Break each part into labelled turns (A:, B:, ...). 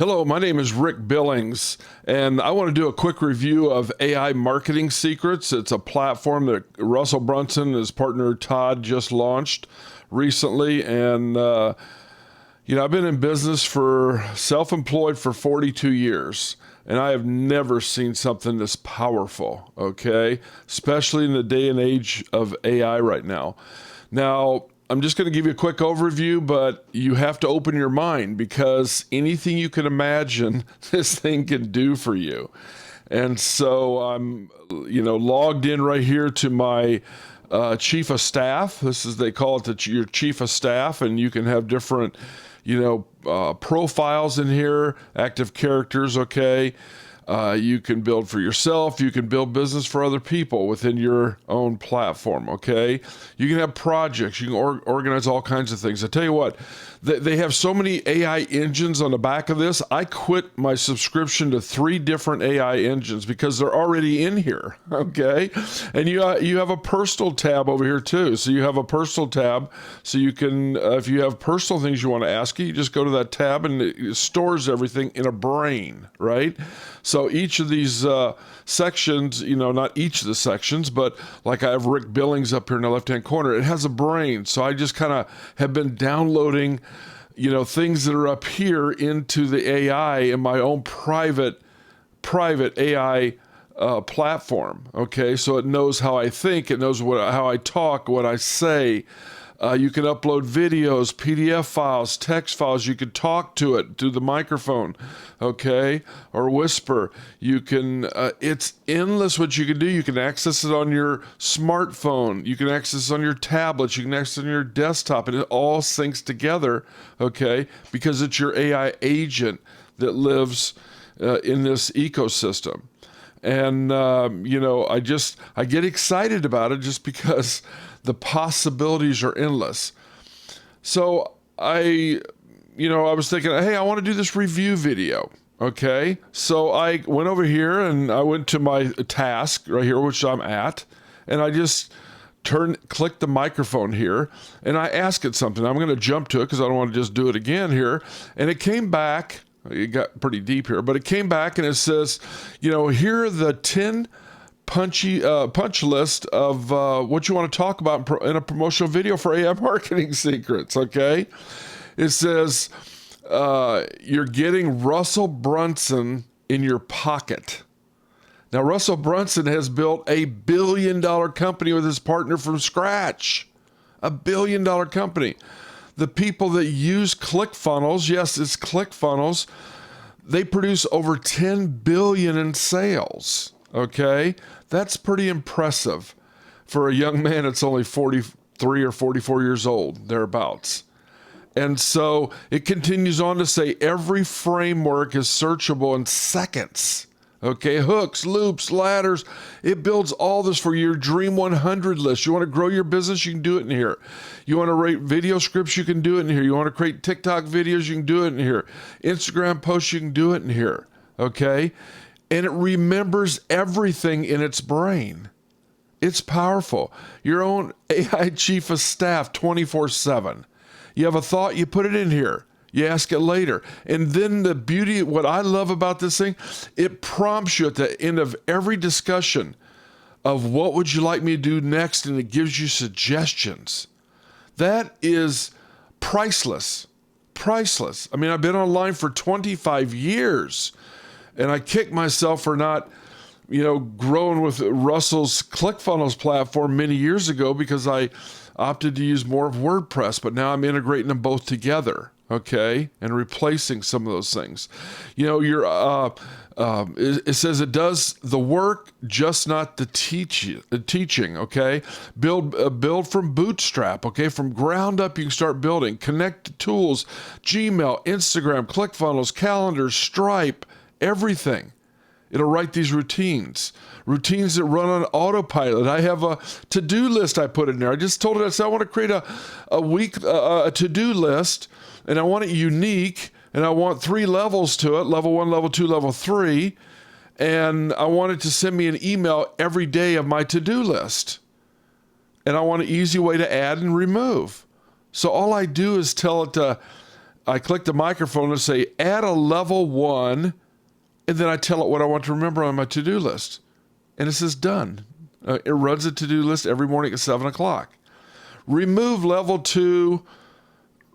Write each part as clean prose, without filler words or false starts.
A: Hello, my name is Rick Billings, and I want to do a quick review of AI Marketing Secrets. It's a platform that Russell Brunson and his partner Todd just launched recently. And, I've been in business for self-employed for 42 years, and I have never seen something this powerful, okay? Especially in the day and age of AI right now. Now, I'm just going to give you a quick overview, but you have to open your mind because anything you can imagine, this thing can do for you. And so I'm, logged in right here to my chief of staff. They call it your chief of staff, and you can have different, profiles in here, active characters, okay? You can build for yourself. You can build business for other people within your own platform, okay? You can have projects. You can organize all kinds of things. I tell you what, they have so many AI engines on the back of this. I quit my subscription to 3 different AI engines because they're already in here, okay? And you have a personal tab over here too. So you have a personal tab. So you can, if you have personal things you want to ask you just go to that tab and it stores everything in a brain, right? So each of these sections, not each of the sections, but like I have Rick Billings up here in the left-hand corner, it has a brain. So I just kind of have been downloading, things that are up here into the AI in my own private AI platform. Okay, so it knows how I think, it knows how I talk, what I say. You can upload videos, PDF files, text files. You can talk to it through the microphone, okay, or whisper. You can, it's endless what you can do. You can access it on your smartphone. You can access it on your tablets. You can access it on your desktop, and it all syncs together, okay, because it's your AI agent that lives in this ecosystem. And, I get excited about it just because the possibilities are endless. So I was thinking, hey, I want to do this review video. Okay. So I went over here and I went to my task right here, which I'm at, and I just click the microphone here and I ask it something. I'm going to jump to it because I don't want to just do it again here. And it came back. It got pretty deep here, but it came back and it says, here are the 10 punch list of what you want to talk about in a promotional video for AI Marketing Secrets, okay? It says, you're getting Russell Brunson in your pocket. Now, Russell Brunson has built $1 billion company with his partner from scratch. $1 billion company. The people that use ClickFunnels, yes, it's ClickFunnels, they produce over $10 billion in sales, okay? That's pretty impressive for a young man that's only 43 or 44 years old, thereabouts. And so it continues on to say every framework is searchable in seconds. Okay, hooks, loops, ladders. It builds all this for your Dream 100 list. You want to grow your business, you can do it in here. You want to write video scripts, you can do it in here. You want to create TikTok videos, you can do it in here. Instagram posts, you can do it in here. Okay? And it remembers everything in its brain. It's powerful. Your own AI chief of staff 24/7. You have a thought, you put it in here. You ask it later. And then the beauty, what I love about this thing, it prompts you at the end of every discussion of what would you like me to do next, and it gives you suggestions. That is priceless. Priceless. I mean, I've been online for 25 years, and I kick myself for not, growing with Russell's ClickFunnels platform many years ago because I opted to use more of WordPress, but now I'm integrating them both together. Okay, and replacing some of those things. It says it does the work, just not the teaching. Okay, build from bootstrap. Okay, from ground up, you can start building. Connect to tools, Gmail, Instagram, ClickFunnels, calendars, Stripe, everything. It'll write these routines that run on autopilot. I have a to-do list I put in there. I just told it, I said, I want to create a week, a to-do list, and I want it unique, and I want 3 levels to it, level 1, level 2, level 3, and I want it to send me an email every day of my to-do list. And I want an easy way to add and remove. So all I do is tell it to I click the microphone and say, add a level 1, and then I tell it what I want to remember on my to-do list. And it says done. It runs a to-do list every morning at 7 o'clock. Remove level 2,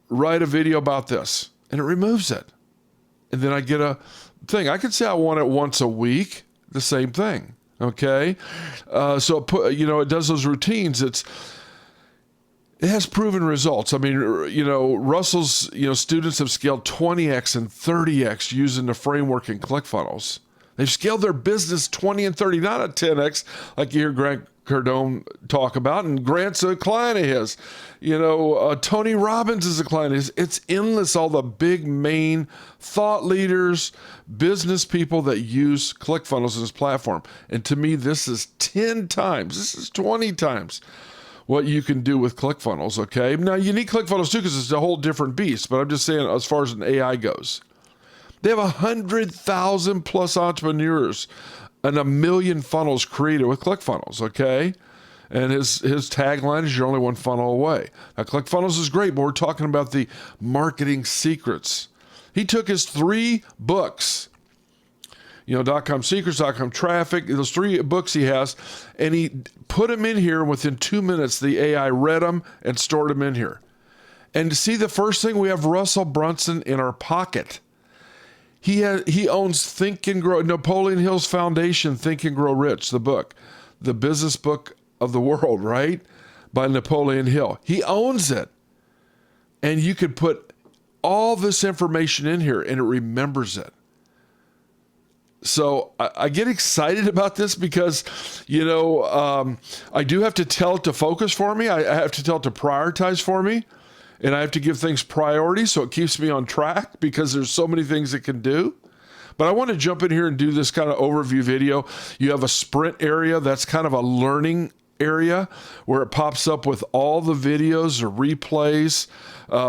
A: write a video about this. And it removes it. And then I get a thing. I could say I want it once a week, the same thing. Okay? So it does those routines. It has proven results. I mean, Russell's, students have scaled 20x and 30x using the framework in ClickFunnels. They've scaled their business 20 and 30, not a 10x like you hear Grant Cardone talk about. And Grant's a client of his. Tony Robbins is a client of his. It's endless, all the big main thought leaders, business people that use ClickFunnels as his platform. And to me, this is 10 times, this is 20 times what you can do with ClickFunnels, okay? Now, you need ClickFunnels too because it's a whole different beast, but I'm just saying as far as an AI goes. They have 100,000 plus entrepreneurs and 1 million funnels created with ClickFunnels, okay? And his tagline is, you're only one funnel away. Now, ClickFunnels is great, but we're talking about the marketing secrets. He took his 3 books, .com secrets, .com traffic, those 3 books he has, and he put them in here. Within 2 minutes, the AI read them and stored them in here. And to see the first thing, we have Russell Brunson in our pocket. He owns Think and Grow, Napoleon Hill's Foundation, Think and Grow Rich, the book, the business book of the world, right? By Napoleon Hill. He owns it. And you could put all this information in here and it remembers it. So I get excited about this because, I do have to tell it to focus for me. I have to tell it to prioritize for me. And I have to give things priority so it keeps me on track because there's so many things it can do. But I want to jump in here and do this kind of overview video. You have a sprint area. That's kind of a learning area where it pops up with all the videos or replays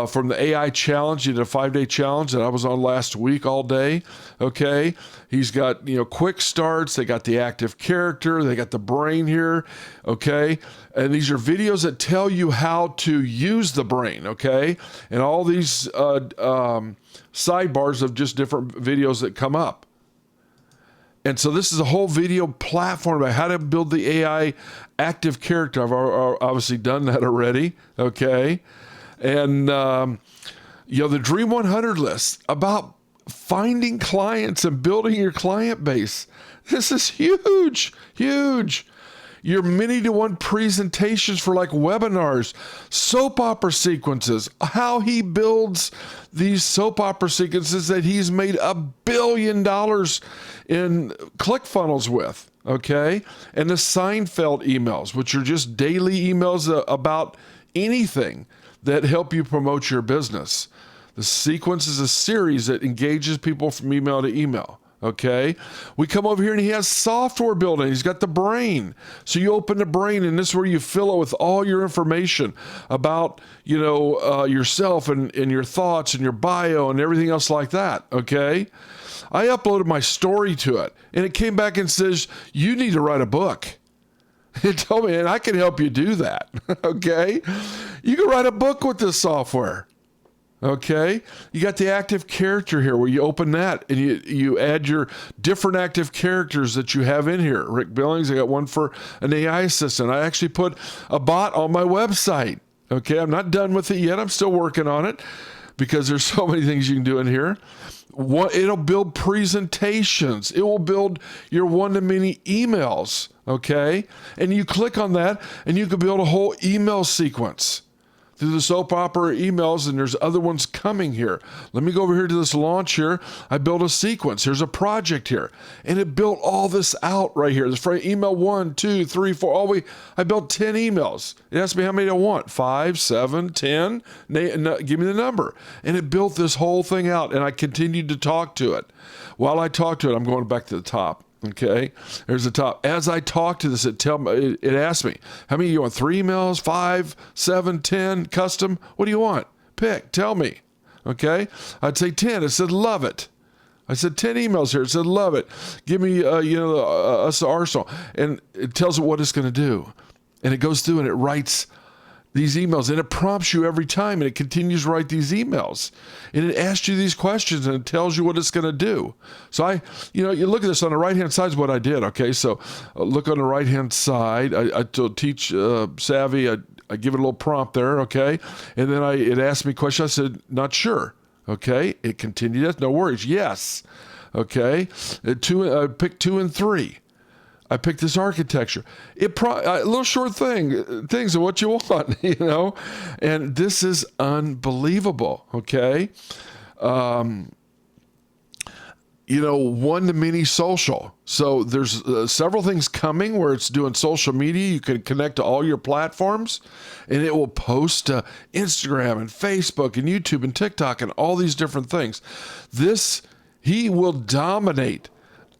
A: from the AI challenge. He did a 5-day challenge that I was on last week all day. Okay. He's got, quick starts. They got the active character. They got the brain here. Okay. And these are videos that tell you how to use the brain. Okay. And all these sidebars of just different videos that come up. And so this is a whole video platform about how to build the AI active character. I've obviously done that already, okay? And, the Dream 100 list about finding clients and building your client base. This is huge, huge. Your many-to-one presentations for like webinars, soap opera sequences, how he builds these soap opera sequences that he's made $1 billion in ClickFunnels with, okay? And the Seinfeld emails, which are just daily emails about anything that help you promote your business. The sequence is a series that engages people from email to email. Okay, we come over here and he has software building. He's got the brain. So you open the brain and this is where you fill it with all your information about, yourself and your thoughts and your bio and everything else like that. Okay, I uploaded my story to it and it came back and says, you need to write a book. It told me, and I can help you do that. Okay, you can write a book with this software. Okay, you got the active character here where you open that and you add your different active characters that you have in here. Rick Billings, I got one for an AI assistant. I actually put a bot on my website. Okay, I'm not done with it yet. I'm still working on it because there's so many things you can do in here. It'll build presentations. It will build your one-to-many emails. Okay, and you click on that and you can build a whole email sequence through the soap opera emails, and there's other ones coming here. Let me go over here to this launch here. I built a sequence. Here's a project here. And it built all this out right here. This for email 1, 2, 3, 4, I built 10 emails. It asked me how many I want. 5, 7, 10. Give me the number. And it built this whole thing out, and I continued to talk to it. While I talked to it, I'm going back to the top. Okay, there's the top. As I talk to this, it asked me, how many you want? 3 emails, 5, 7, 10, custom? What do you want? Pick, tell me. Okay, I'd say 10. It said, love it. I said 10 emails here. It said, love it. Give me, us the arsenal. And it tells it what it's going to do. And it goes through and it writes these emails, and it prompts you every time, and it continues to write these emails, and it asks you these questions, and it tells you what it's going to do. So you look at this on the right-hand side is what I did. Okay, so look on the right-hand side. I teach Savvy. I give it a little prompt there. Okay, and then it asked me a question. I said, not sure. Okay, it continued. No worries. Yes. Okay, I picked 2 and 3. I picked this architecture. A little short things of what you want, and this is unbelievable. Okay. One-to-many social. So there's several things coming where it's doing social media. You can connect to all your platforms, and it will post to Instagram and Facebook and YouTube and TikTok and all these different things. He will dominate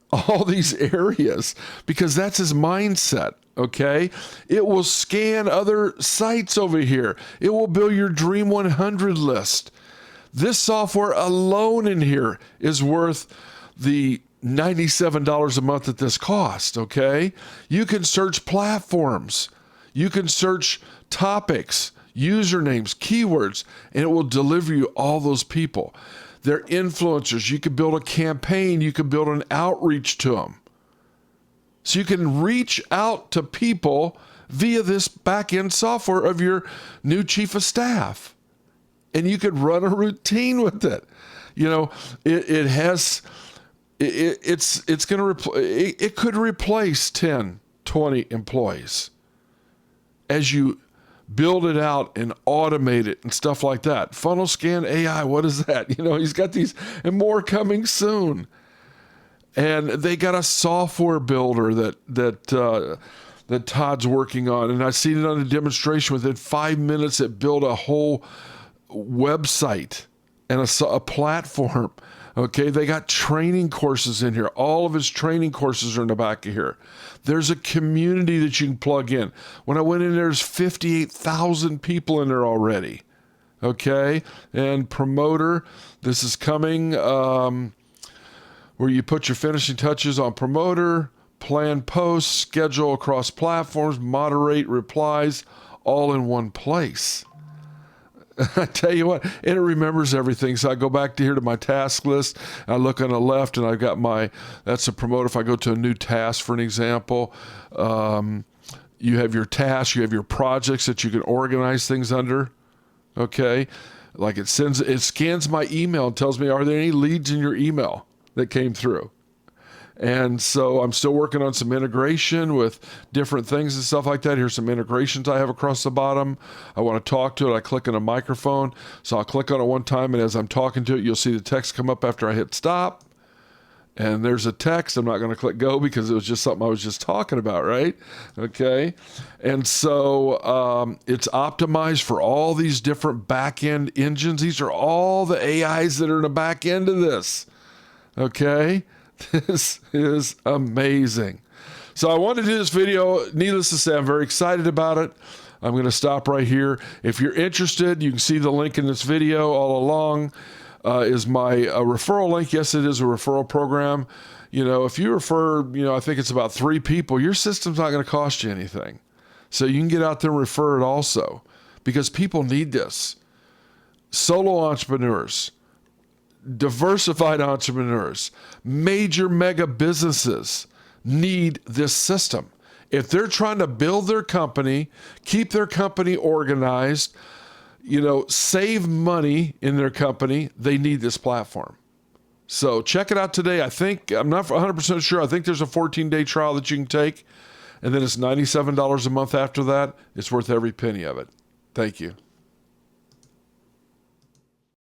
A: all these areas because that's his mindset. Okay. It will scan other sites over here. It will build your Dream 100 list. This software alone in here is worth the $97 a month that this costs. Okay. You can search platforms. You can search topics, usernames, keywords, and it will deliver you all those people. They're influencers. You can build a campaign. You can build an outreach to them. So you can reach out to people via this back-end software of your new chief of staff. And you could run a routine with it. It could replace 10, 20 employees as you build it out and automate it and stuff like that. Funnel Scan AI, what is that? He's got these and more coming soon. And they got a software builder that Todd's working on. And I've seen it on a demonstration. Within 5 minutes, it built a whole website and a platform. Okay, they got training courses in here. All of his training courses are in the back of here. There's a community that you can plug in. When I went in, there's 58,000 people in there already. Okay, and Promoter, this is coming where you put your finishing touches on Promoter, plan posts, schedule across platforms, moderate replies, all in one place. I tell you what, and it remembers everything. So I go back to my task list. I look on the left, and I've got that's a Promoter. If I go to a new task, for an example, you have your tasks, you have your projects that you can organize things under. Okay, like it scans my email and tells me, are there any leads in your email that came through? And so I'm still working on some integration with different things and stuff like that. Here's some integrations I have across the bottom. I want to talk to it. I click on a microphone. So I'll click on it one time, and as I'm talking to it, you'll see the text come up after I hit stop. And there's a text. I'm not going to click go because it was just something I was just talking about, right? Okay. And so it's optimized for all these different back-end engines. These are all the AIs that are in the back end of this. Okay. This is amazing. So I wanted to do this video. Needless to say, I'm very excited about it. I'm going to stop right here. If you're interested, you can see the link in this video all along. Is my referral link. Yes, it is a referral program. If you refer, I think it's about 3 people, your system's not going to cost you anything. So you can get out there and refer it also because people need this. Solo entrepreneurs, diversified entrepreneurs, major mega businesses need this system. If they're trying to build their company, keep their company organized, save money in their company, they need this platform. So check it out today. I'm not 100% sure. I think there's a 14-day trial that you can take, and then it's $97 a month after that. It's worth every penny of it. Thank you.